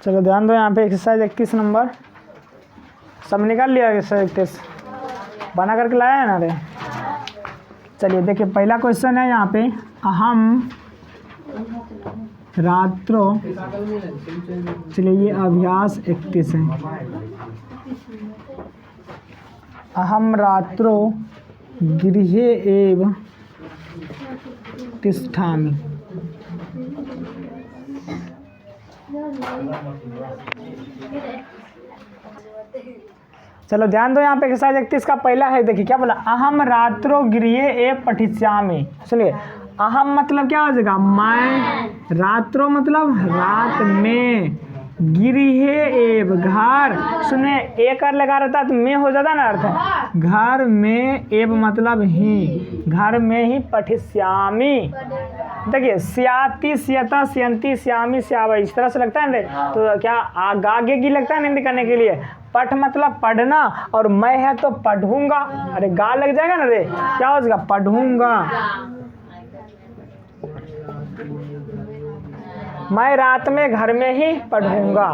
चलो ध्यान दो, यहाँ पे एक्सरसाइज 31 नंबर सब निकाल लिया। एक्सरसाइज 31 बना करके लाया है ना रे। चलिए देखिए, पहला क्वेश्चन है यहाँ पे, अहम रात्रो, चलिए ये अभ्यास 31 है। अहम रात्रो गृहे एव तिष्ठामि। चलो ध्यान दो, यहाँ पे एक्सरसाइज 31 का पहला है। देखिए क्या बोला, अहम रात्रो गृहे एव पठिष्यामि। सुनिए, अहम मतलब क्या हो जाएगा, मैं, रात्रो मतलब रात में, गृहे एव घर, सुनिए एक कर लगा रहता है तो में हो जाता ना अर्थ, घर में, एव मतलब ही, घर में ही, पठिष्यामि। देखिए स्याति, स्यता, स्यंती, श्यामी, श्यावै, इस तरह से लगता है ना। तो क्या आगे की लगता है हिंदी करने के लिए। पठ मतलब पढ़ना, और मैं है तो पढ़ूंगा। अरे गा लग जाएगा ना रे, क्या हो जाएगा, पढ़ूंगा। मैं रात में घर में ही पढ़ूंगा।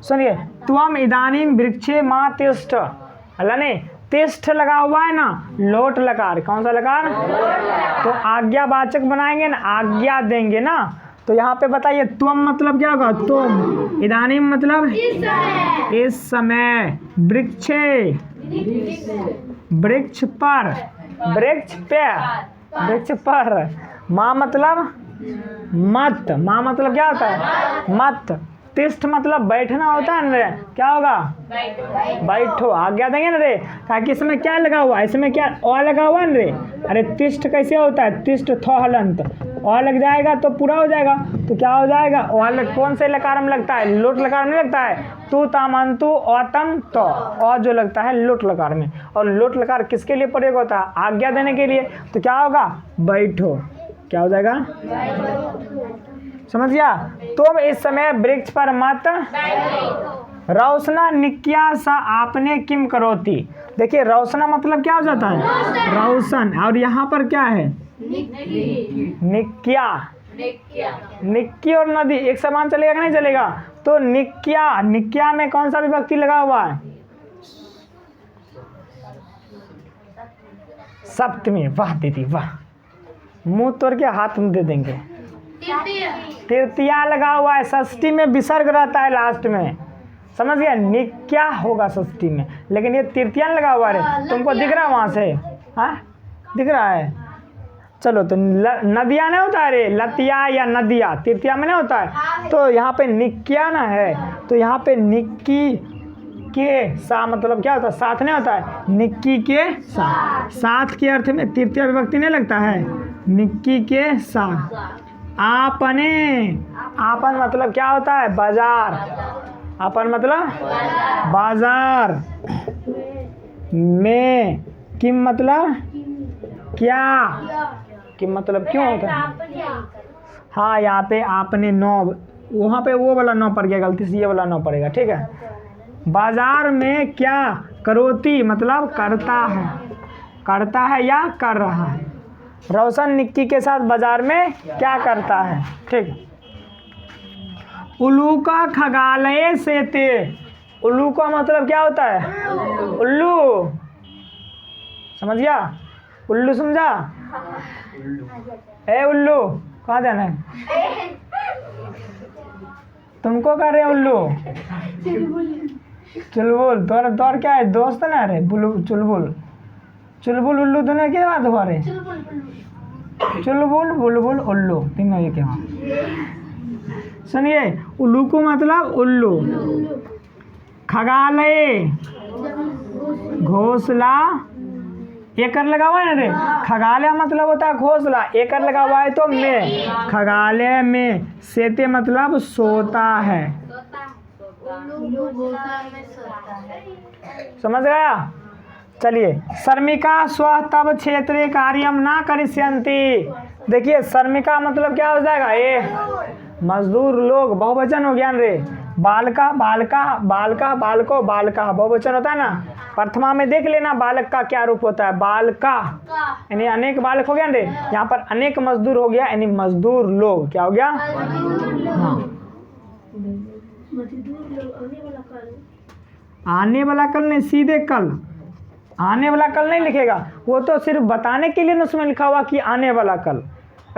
सुनिए, त्वम इदानीं वृक्षे मा तिष्ठ, अल्लाह ने तिष्ठ लगा हुआ है ना, लोट लकार, कौन सा लकार, तो आज्ञावाचक बनाएंगे ना, आज्ञा देंगे ना। तो यहाँ पे बताइए, त्वम मतलब क्या होगा, तुम, इदानीं मतलब इस समय, वृक्षे वृक्ष पर, वृक्ष पे, वृक्ष पर, माँ मतलब मत, माँ मतलब क्या होता है, मत, तिष्ठ मतलब बैठना होता है ना, क्या होगा, बैठो, आज्ञा देंगे ना रे। ताकि इसमें क्या लगा हुआ है, इसमें क्या अ लगा हुआ है ना रे। अरे तिष्ठ कैसे होता है, तिष्ठ थ हलंत, अ लग जाएगा तो पूरा हो जाएगा। तो क्या हो जाएगा, कौन से लकार में लगता है, लोट लकार में लगता है। तू तामंतु औतम तो, और जो लगता है लोट लकार में। और लोट लकार किसके लिए प्रयोग होता है, आज्ञा देने के लिए। तो क्या होगा, बैठो, क्या हो जाएगा, समझ गया। तुम इस समय वृक्ष पर मत रौसना निक्या सा आपने किम करोती। देखिए रौसना मतलब क्या हो जाता है, रौशन, और यहाँ पर क्या है, निक्या, निक्की और नदी एक समान चलेगा कि नहीं चलेगा। तो निक्या, निक्या में कौन सा विभक्ति लगा हुआ है, सप्तमी। वाह दीदी वाह, मुंह तोड़ के हाथ में दे देंगे। तृतीया लगा हुआ है, षष्ठी में विसर्ग रहता है लास्ट में, समझ गया। निक्या होगा षष्ठी में, लेकिन ये तृतीया लगा हुआ है, तुमको दिख रहा है वहां से, हाँ दिख रहा है। चलो तो नदिया नहीं होता है रे, लतिया या नदिया, तृतीया में नहीं होता है। तो यहाँ पे निक्या ना है, तो यहाँ पे निक्की के सा मतलब क्या होता है, साथ नहीं होता है, निक्की के साथ, साथ के अर्थ में तृतीय विभक्ति नहीं लगता है, निक्की के साथ। आपने, आपन मतलब क्या होता है, बाजार, आपन मतलब बाजार में, किम मतलब क्या, किम मतलब क्यों होता है। हाँ यहाँ पे आपने नौ, वहाँ पे वो वाला नौ पड़ गया, गलती से ये वाला नौ पड़ेगा, ठीक है। बाजार में क्या, करोती मतलब करता है, करता है या कर रहा है। रोशन निक्की के साथ बाजार में क्या करता है, ठीक। उल्लू का खगालय से ते, उल्लू का मतलब क्या होता है, उल्लू, समझ गया, उल्लू समझा। ए उल्लू कहाँ जाना है, तुमको कर रहे उल्लू, चुलबुल, तोर क्या है दोस्त ना रे, चुलबुल, चुलबुल उल्लू दोनों के बात हुआ रे, चुलबुल बुलबुल उल्लू तीनों ये क्या। सुनिए, उल्लू को मतलब उल्लू, खगालय घोंसला, एकर लगा हुआ है ना रे, खगालय मतलब होता है घोंसला, एकर लगा हुआ है तो में, खगालय में, सेते मतलब सोता है, समझ गया। चलिए, श्रमिका स्व तब क्षेत्रे कार्यम ना करिष्यन्ति। देखिए श्रमिका मतलब क्या हो जाएगा, ये मजदूर लोग, बहुवचन हो गया रे। बालका, बालका, बालका, बालको, बालका, बहुवचन होता है ना। प्रथमा में देख लेना बालक का क्या रूप होता है, बालका, यानी अनेक बालक हो गया रे। यहाँ पर अनेक मजदूर हो गया, यानी मजदूर लोग, क्या हो गया, हाँ। आने वाला कल नहीं, सीधे कल। आने वाला कल नहीं लिखेगा, वो तो सिर्फ बताने के लिए उसमें लिखा हुआ कि आने वाला कल।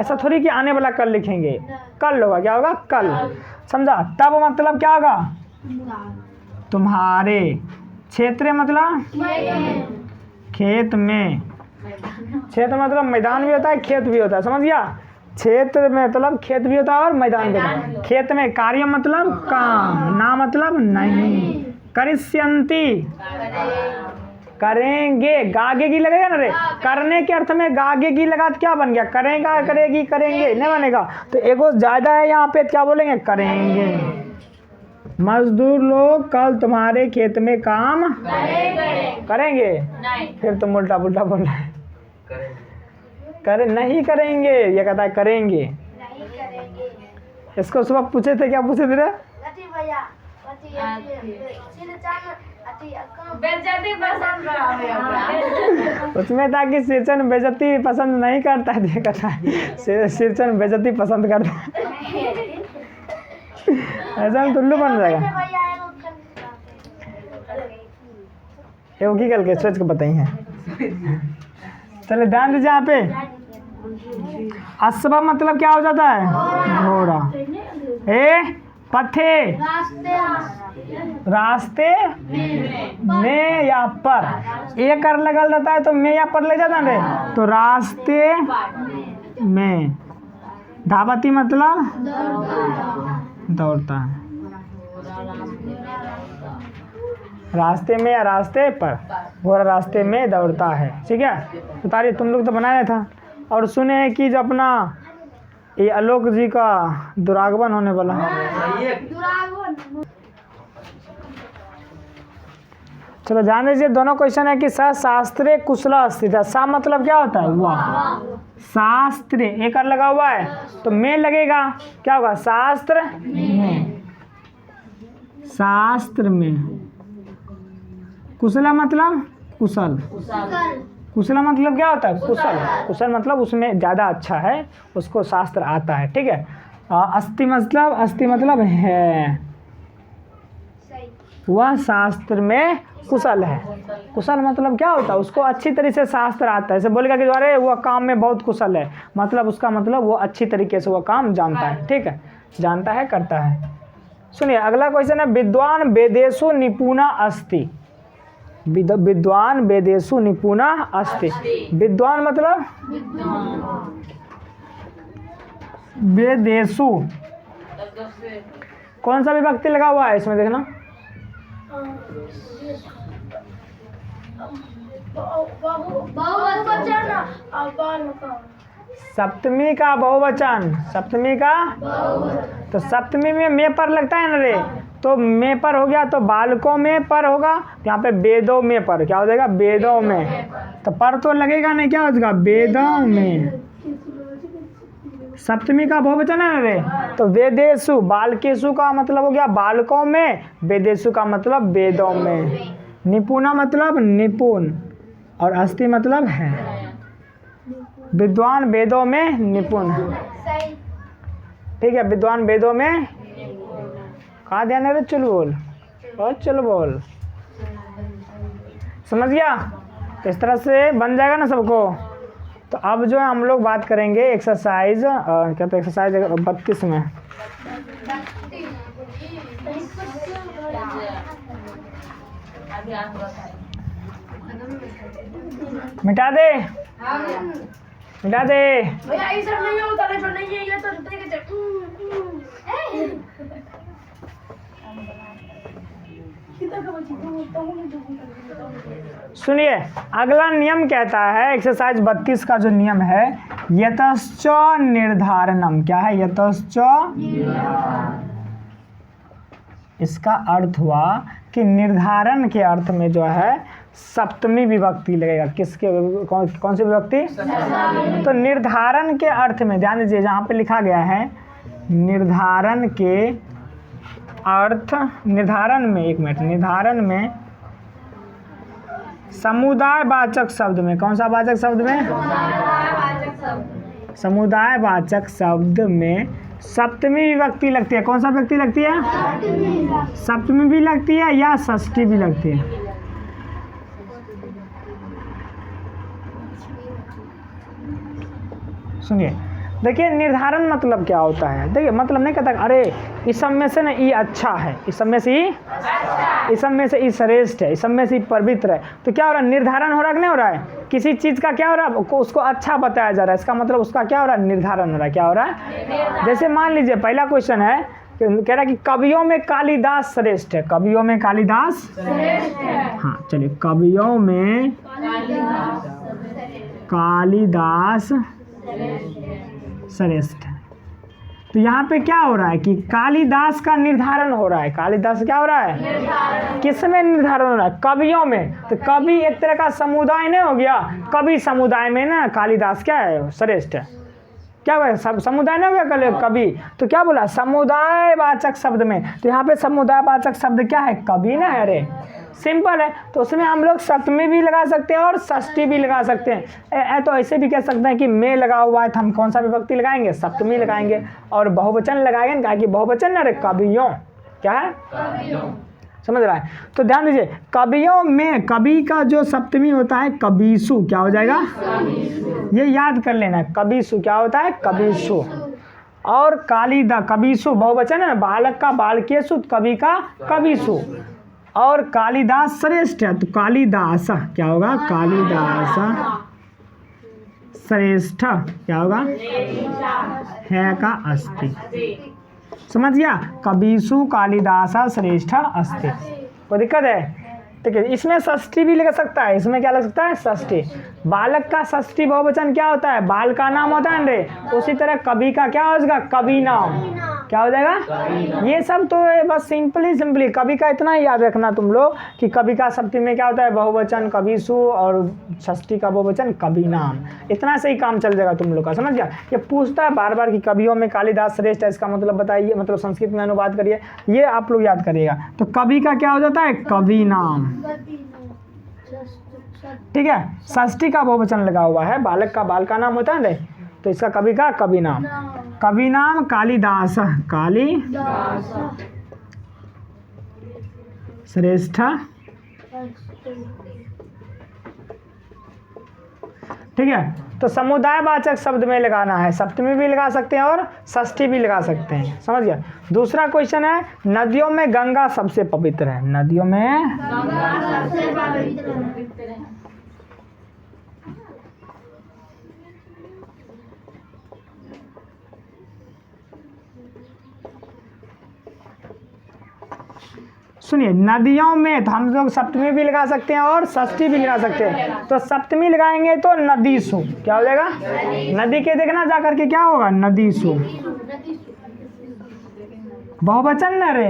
ऐसा थोड़ी कि आने वाला कल लिखेंगे, कल होगा। क्या होगा? कल। समझा? तब मतलब क्या होगा? तुम्हारे। क्षेत्र मतलब खेत में। क्षेत्र मतलब मैदान भी होता है, खेत भी होता है। समझ गया? क्षेत्र में मतलब खेत भी होता है और मैदान भी होता है। खेत में कार्य मतलब काम, ना मतलब नहीं। करिष्यन्ति करेंगे, गागेगी लगेगा ना रे। करने के अर्थ में गागेगी लगा तो क्या बन गया? करेगा, करेगी, करेंगे नहीं बनेगा। तो एगो ज्यादा है यहाँ पे, क्या बोलेंगे? करेंगे। मजदूर लोग कल तुम्हारे खेत में काम करेंगे। फिर तुम उल्टा पुल्टा बोल रहे हैं। नहीं करेंगे, ये कहता है करेंगे। इसको सुबह पूछे थे, क्या पूछे थे रे? उसमें था कि शीर्षन बेइज्जती पसंद नहीं करता है, कहता है शीर्षन बेइज्जती पसंद करता है। ऐसा में टुल्लू बन जाएगा। ये की कल के सोच को बताइए। चले ध्यान दीजिए यहाँ पे। अश्व मतलब क्या हो जाता है? घोड़ा। पथे रास्ते में या पर, एक कर लगल रहता है तो में या पर ले जाता है, तो रास्ते में। धावती मतलब दौड़ता है। रास्ते में या रास्ते पर, घोड़ा रास्ते में दौड़ता है। ठीक है? उतारिए, तुम लोग तो बनाया था। और सुने हैं कि जो अपना ये आलोक जी का दुरागमन होने वाला है। चलो जान लीजिए, दोनों क्वेश्चन है कि स शास्त्रे कुशला स्थित। सा मतलब क्या होता है? वाह। शास्त्र एक कर लगा हुआ है तो में लगेगा, क्या होगा? शास्त्र में। शास्त्र में। कुशला मतलब कुशल। कुशला मतलब क्या होता है? कुशल। कुशल मतलब उसमें ज़्यादा अच्छा है, उसको शास्त्र आता है। ठीक है? अस्ति मतलब है, वह शास्त्र में कुशल है। कुशल मतलब क्या होता है? उसको अच्छी तरीके से शास्त्र आता है। जैसे बोलेगा कि अरे वह काम में बहुत कुशल है, मतलब उसका मतलब वो अच्छी तरीके से वह काम जानता है। ठीक है? जानता है, करता है। सुनिए अगला क्वेश्चन है, विद्वान वेदेषु निपुणा अस्ति। विद्वान वेदेषु निपुणा अस्ति। विद्वान मतलब वेदेषु, कौन सा विभक्ति लगा हुआ है इसमें? देखना, सप्तमी का बहुवचन। सप्तमी का, तो सप्तमी में पर लगता है ना रे, तो में पर हो गया, तो बालकों में पर होगा। यहाँ पे वेदों में पर, क्या हो जाएगा? वेदों में। तो पर तो लगेगा नहीं, क्या हो जाएगा? वेदों में। सप्तमी का बहुवचन है ना रे, तो वेदेषु। बालकेषु का मतलब हो गया बालकों में, वेदेषु का मतलब वेदों में। निपुणा मतलब निपुण, और अस्ति मतलब है। विद्वान वेदों में निपुण। ठीक है? विद्वान वेदों में, कहाँ ध्यान है रे? चलो बोल, और चलो बोल। समझ गया? तो इस तरह से बन जाएगा ना सबको। तो अब जो है हम लोग बात करेंगे एक्सरसाइज, क्या तो एक्सरसाइज 32 में। मिटा दे, मिटा दे। भैया ये सब नहीं होता है, जो नहीं है ये तो सुनिए अगला नियम कहता है, एक्सरसाइज 32 का जो नियम है, यतश्च निर्धारणम। क्या है? यतश्च। इसका अर्थ हुआ कि निर्धारण के अर्थ में जो है सप्तमी विभक्ति लगेगा। किसके? कौन सी विभक्ति? तो निर्धारण के अर्थ में ध्यान दीजिए, जहाँ पे लिखा गया है निर्धारण के अर्थ, निर्धारण में, एक मिनट, निर्धारण में समुदाय वाचक शब्द में, कौन सा वाचक शब्द में? समुदाय वाचक शब्द में सप्तमी विभक्ति लगती है। कौन सा विभक्ति लगती है? सप्तमी भी लगती है या षष्ठी भी लगती है? सुनिए, देखिए निर्धारण मतलब क्या होता है। देखिए मतलब नहीं कहता अरे इस सब में से ना ये अच्छा है, इस सब में से ये इस सब में से ये श्रेष्ठ है, इस सब में से पवित्र है। तो क्या हो रहा है? निर्धारण हो रहा है कि नहीं हो रहा है? किसी चीज़ का क्या हो रहा है? उसको अच्छा बताया जा रहा है। इसका मतलब उसका क्या हो रहा है? निर्धारण हो रहा है। क्या हो रहा है? जैसे मान लीजिए पहला क्वेश्चन है, कह रहा है कि कवियों में कालिदास श्रेष्ठ है। कवियों में कालिदास हाँ चलिए, कवियों में कालिदास श्रेष्ठ है। तो यहाँ पे क्या हो रहा है कि कालिदास का निर्धारण हो रहा है। कालिदास क्या हो रहा है? किस में निर्धारण हो रहा है? कवियों में। तो कवि एक तरह का समुदाय नहीं हो गया? कवि समुदाय में ना कालिदास क्या है? श्रेष्ठ है। क्या हुआ? सब समुदाय नहीं हो गया कवि? तो क्या बोला? समुदायवाचक शब्द में। तो यहाँ पे समुदायवाचक शब्द क्या है? कवि ना है। अरे सिंपल है। तो उसमें हम लोग सप्तमी भी लगा सकते हैं और षष्ठी भी लगा सकते हैं। तो ऐसे भी कह सकते हैं कि में लगा हुआ है तो हम कौन सा विभक्ति लगाएंगे? सप्तमी लगाएंगे। और बहुवचन लगाएंगे, कहा कि बहुवचन अरे कवियों। क्या है? समझ रहा है? तो ध्यान दीजिए, कवियों में कवि का जो सप्तमी होता है कबीसु। क्या हो जाएगा? ये याद कर लेना। कबीसु क्या होता है? कबीसु। और कालिदा कबीसु बहुवचन है, बालक का बालकेसु, कवि का कबीसु। और कालिदास श्रेष्ठ है तो कालिदास क्या होगा? कालिदास श्रेष्ठ क्या होगा? है का अस्ति। समझ गया? कबीसु कालिदास श्रेष्ठ अस्ति। कोई दिक्कत है? ठीक है। इसमें षष्ठी भी लग सकता है। इसमें क्या लग सकता है? षष्ठी। बालक का षष्ठी बहुवचन क्या होता है? बाल का नाम होता है रे। उसी तरह कवि का क्या हो जाएगा? कवि नाम। क्या हो जाएगा? ये सब तो बस सिंपली कवि का इतना ही याद रखना तुम लोग कि कवि का सप्तमी में क्या होता है? बहुवचन कविसु और षष्ठी का बहुवचन कवि नाम। इतना से ही काम चल जाएगा तुम लोग का। समझ गया? ये पूछता है बार बार कि कवियों में कालिदास श्रेष्ठ है, इसका मतलब बताइए, मतलब संस्कृत में अनुवाद करिए। ये आप लोग याद करिएगा। तो कवि का क्या हो जाता है? कवि नाम। ठीक है। षष्ठी का बहुवचन लगा हुआ है, बालक का बाल का नाम होता है ना, तो इसका कवि का कवि नाम। कवि नाम कालिदास श्रेष्ठ। ठीक है। तो समुदायवाचक शब्द में लगाना है। सप्तमी भी लगा सकते हैं और षष्ठी भी लगा सकते हैं। समझ गया? दूसरा क्वेश्चन है, नदियों में गंगा सबसे पवित्र है। नदियों में गंगा सबसे पवित्र है। सुनिए, नदियों में तो हम लोग सप्तमी भी लगा सकते हैं और षष्ठी भी लगा सकते हैं। तो सप्तमी लगाएंगे तो नदीसु। क्या हो जाएगा? नदी के देखना जा करके क्या होगा? नदीसु। बहुवचन न रे।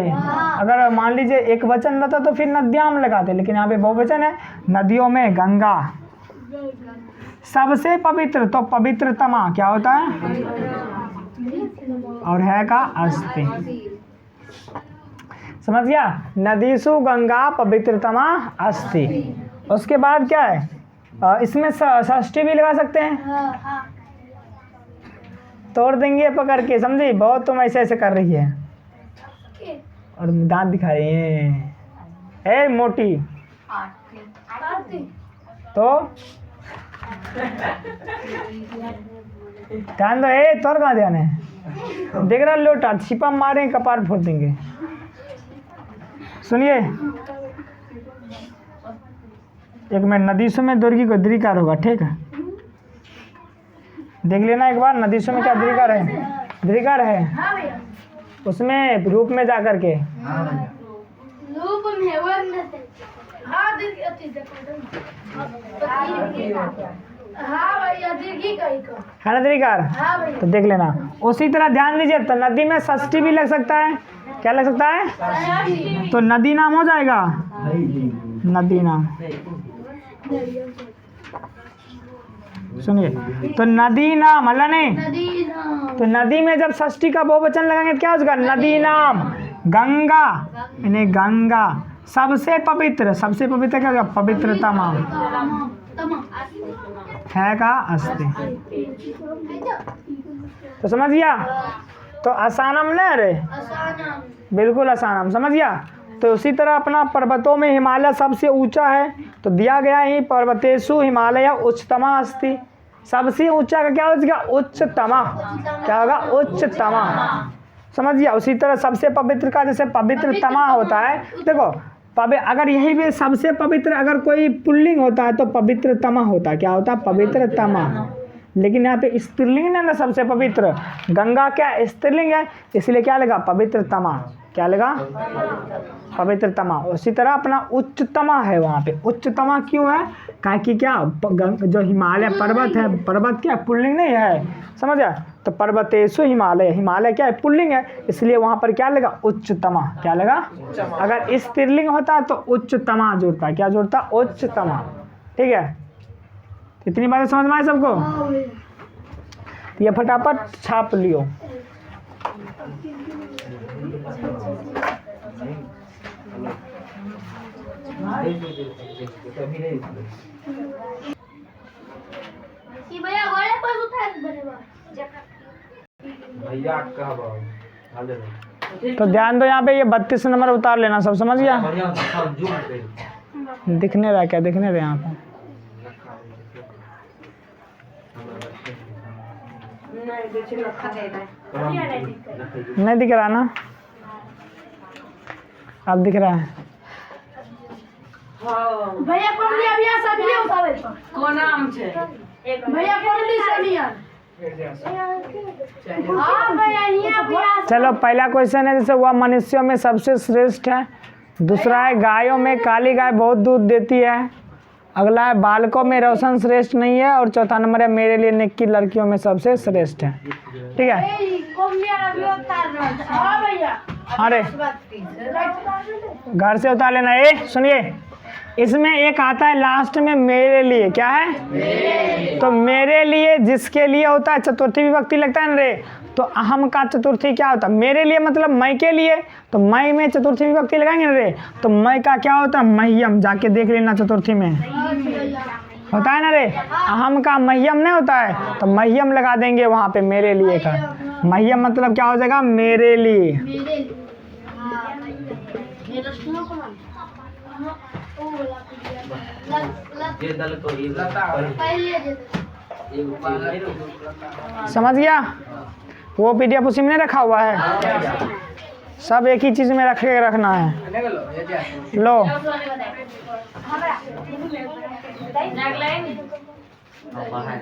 अगर मान लीजिए एक वचन रहता तो फिर नद्याम लगाते, लेकिन यहाँ पे बहुवचन है। नदियों में गंगा सबसे पवित्र, तो पवित्रतमा क्या होता है? और है का अस्ति। समझ गया? नदीसु गंगा पवित्रतमा अस्ति। उसके बाद क्या है? इसमें षष्ठी भी लगा सकते हैं। तोड़ देंगे पकड़ के, समझी? बहुत तुम ऐसे ऐसे कर रही है और दांत दिखा रही है। ए मोटी तो ध्यान दो। ए तोड़ कहाँ ध्यान है? देख रहा लोटा छिपा मारे कपार फोड़ देंगे। सुनिए, एक मिनट। नदीसु में दुर्गी को द्विकार होगा। ठीक है, देख लेना एक बार। नदीसु में क्या द्विकार है? द्विकार है। उसमें रूप में जा करके है ना द्विकार? तो देख लेना। उसी तरह ध्यान दीजिए, तो नदी में षष्ठी भी लग सकता है। क्या लग सकता है? तो नदी नाम हो जाएगा। नदी नाम। सुनिए, तो नदी नाम अल्लाह ने। तो नदी में जब षष्ठी का बहुवचन लगाएंगे तो क्या हो जाएगा? नदी नाम। गंगा यानी गंगा सबसे पवित्र। सबसे पवित्र क्या होगा? पवित्रतमा है का अस्ति। तो समझ गया? तो आसानम न रे, आसानम। बिल्कुल आसानम, समझ गया। तो उसी तरह अपना पर्वतों में हिमालय सबसे ऊंचा है, तो दिया गया ही पर्वतेषु हिमालय उच्चतमा अस्ति। सबसे ऊंचा का क्या हो जाएगा? उच्चतमा। क्या होगा? उच्चतमा, समझ गया। उसी तरह सबसे पवित्र का जैसे पवित्रतमा होता है, देखो अगर यही भी सबसे पवित्र अगर कोई पुल्लिंग होता है तो पवित्रतमा होता है। क्या होता है? पवित्रतमा। लेकिन यहाँ पे स्त्रीलिंग है ना सबसे पवित्र, गंगा क्या स्त्रीलिंग है, इसलिए क्या लगा? पवित्रतमा। क्या लगा? पवित्रतमा। उसी तरह अपना उच्चतमा है वहाँ पे। उच्चतमा क्यों है? काहे कि क्या जो हिमालय पर्वत है, पर्वत क्या पुल्लिंग नहीं है, समझ गया। तो पर्वतेषु हिमालय, हिमालय क्या है? पुल्लिंग है, इसलिए वहाँ पर क्या लगा? उच्चतमा। क्या लगा? अगर स्त्रीलिंग होता तो उच्चतमा जुड़ता। क्या जुड़ता? उच्चतमा। ठीक है, इतनी बातें समझ में आए सबको? ये फटाफट छाप लियो। कि भैया गोले पर उतार बनेगा। भैया का तो ध्यान दो यहाँ पे, ये 32 नंबर उतार लेना सब, समझ गया? बढ़िया सब जूम पे दिखने रहा क्या? दिखने रहे यहाँ पे? नहीं दिख रहा ना? अब दिख रहा है। भैया पढ़ली अभी सब ये उतारे पर। को नाम छे? भैया पढ़ली सनिया। हां भैया ये अभी चलो पहला क्वेश्चन है, जैसे वह मनुष्यों में सबसे श्रेष्ठ है। दूसरा है गायों में काली गाय बहुत दूध देती है। अगला है बालकों में रोशन श्रेष्ठ नहीं है। और चौथा नंबर है मेरे लिए निक्की लड़कियों में सबसे श्रेष्ठ है। ठीक है, हां भैया अरे घर से उतार लेना। ए सुनिए, इसमें एक आता है लास्ट में मेरे लिए। क्या है? तो मेरे लिए जिसके लिए होता है चतुर्थी विभक्ति लगता है ना रे, तो अहम का चतुर्थी क्या होता है? मेरे लिए मतलब मैं के लिए, तो मैं में चतुर्थी विभक्ति लगाएंगे ना रे, तो मैं का क्या होता है? मह्यम। जाके देख लेना चतुर्थी में होता है ना रे। अहम का मह्यम नहीं होता है, तो मह्यम लगा देंगे वहाँ पे मेरे लिए का। मह्यम मतलब क्या हो जाएगा? मेरे लिए। ये दल को ये समझ गया? वो पीडीएफ उसी में नहीं रखा हुआ है, सब एक ही चीज में रख के रखना है। लो बाहर